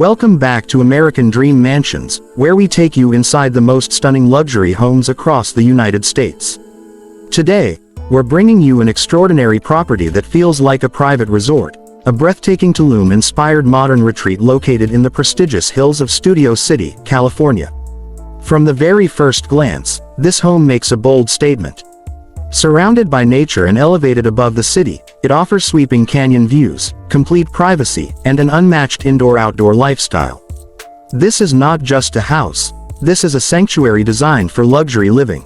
Welcome back to American Dream Mansions, where we take you inside the most stunning luxury homes across the United States. Today, we're bringing you an extraordinary property that feels like a private resort, a breathtaking Tulum-inspired modern retreat located in the prestigious hills of Studio City, California. From the very first glance, this home makes a bold statement. Surrounded by nature and elevated above the city, it offers sweeping canyon views, complete privacy, and an unmatched indoor-outdoor lifestyle. This is not just a house, this is a sanctuary designed for luxury living.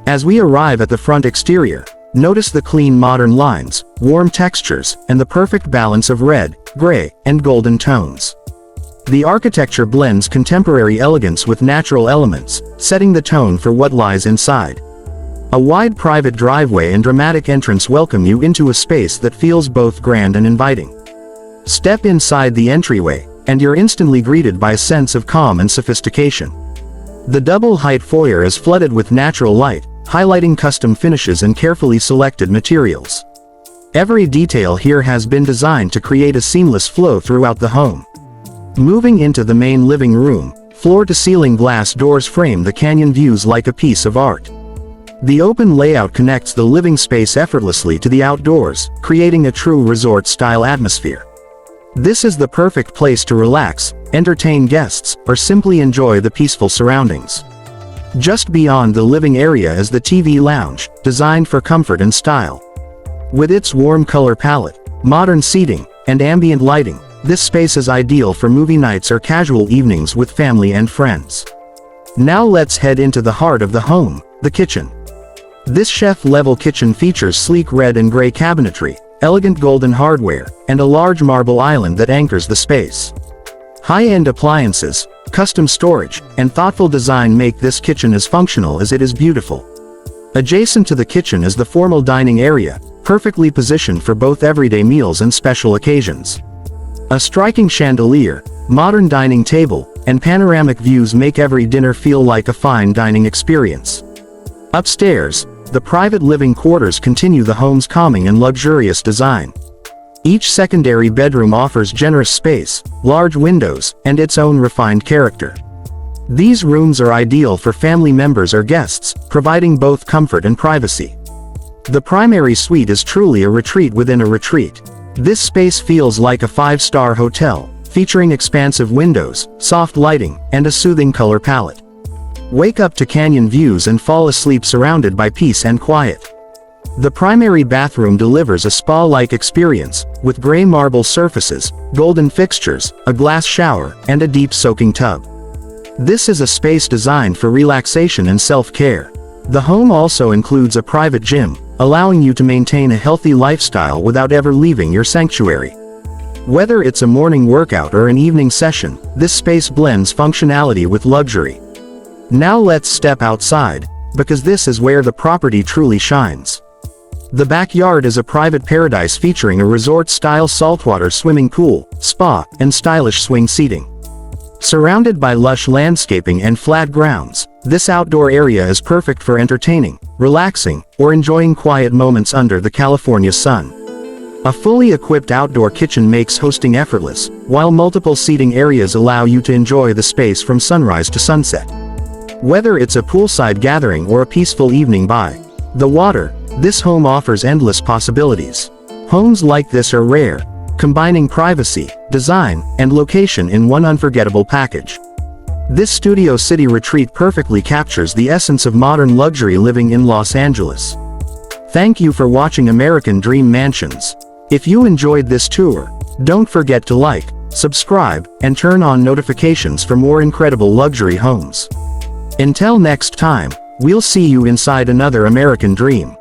As we arrive at the front exterior, notice the clean modern lines, warm textures, and the perfect balance of red, gray, and golden tones. The architecture blends contemporary elegance with natural elements, setting the tone for what lies inside. A wide private driveway and dramatic entrance welcome you into a space that feels both grand and inviting. Step inside the entryway, and you're instantly greeted by a sense of calm and sophistication. The double-height foyer is flooded with natural light, highlighting custom finishes and carefully selected materials. Every detail here has been designed to create a seamless flow throughout the home. Moving into the main living room, floor-to-ceiling glass doors frame the canyon views like a piece of art. The open layout connects the living space effortlessly to the outdoors, creating a true resort-style atmosphere. This is the perfect place to relax, entertain guests, or simply enjoy the peaceful surroundings. Just beyond the living area is the TV lounge, designed for comfort and style. With its warm color palette, modern seating, and ambient lighting, this space is ideal for movie nights or casual evenings with family and friends. Now let's head into the heart of the home, the kitchen. This chef-level kitchen features sleek red and gray cabinetry, elegant golden hardware, and a large marble island that anchors the space. High-end appliances, custom storage, and thoughtful design make this kitchen as functional as it is beautiful. Adjacent to the kitchen is the formal dining area, perfectly positioned for both everyday meals and special occasions. A striking chandelier, modern dining table, and panoramic views make every dinner feel like a fine dining experience. Upstairs, the private living quarters continue the home's calming and luxurious design. Each secondary bedroom offers generous space, large windows, and its own refined character. These rooms are ideal for family members or guests, providing both comfort and privacy. The primary suite is truly a retreat within a retreat. This space feels like a five-star hotel, featuring expansive windows, soft lighting, and a soothing color palette. Wake up to canyon views and fall asleep surrounded by peace and quiet. The primary bathroom delivers a spa-like experience, with gray marble surfaces, golden fixtures, a glass shower, and a deep soaking tub. This is a space designed for relaxation and self-care. The home also includes a private gym, allowing you to maintain a healthy lifestyle without ever leaving your sanctuary. Whether it's a morning workout or an evening session, this space blends functionality with luxury. Now let's step outside, because this is where the property truly shines. The backyard is a private paradise featuring a resort-style saltwater swimming pool, spa, and stylish swing seating. Surrounded by lush landscaping and flat grounds, this outdoor area is perfect for entertaining, relaxing, or enjoying quiet moments under the California sun. A fully equipped outdoor kitchen makes hosting effortless, while multiple seating areas allow you to enjoy the space from sunrise to sunset. Whether it's a poolside gathering or a peaceful evening by the water, this home offers endless possibilities. Homes like this are rare, combining privacy, design, and location in one unforgettable package. This Studio City retreat perfectly captures the essence of modern luxury living in Los Angeles. Thank you for watching American Dream Mansions. If you enjoyed this tour, don't forget to like, subscribe, and turn on notifications for more incredible luxury homes. Until next time, we'll see you inside another American dream.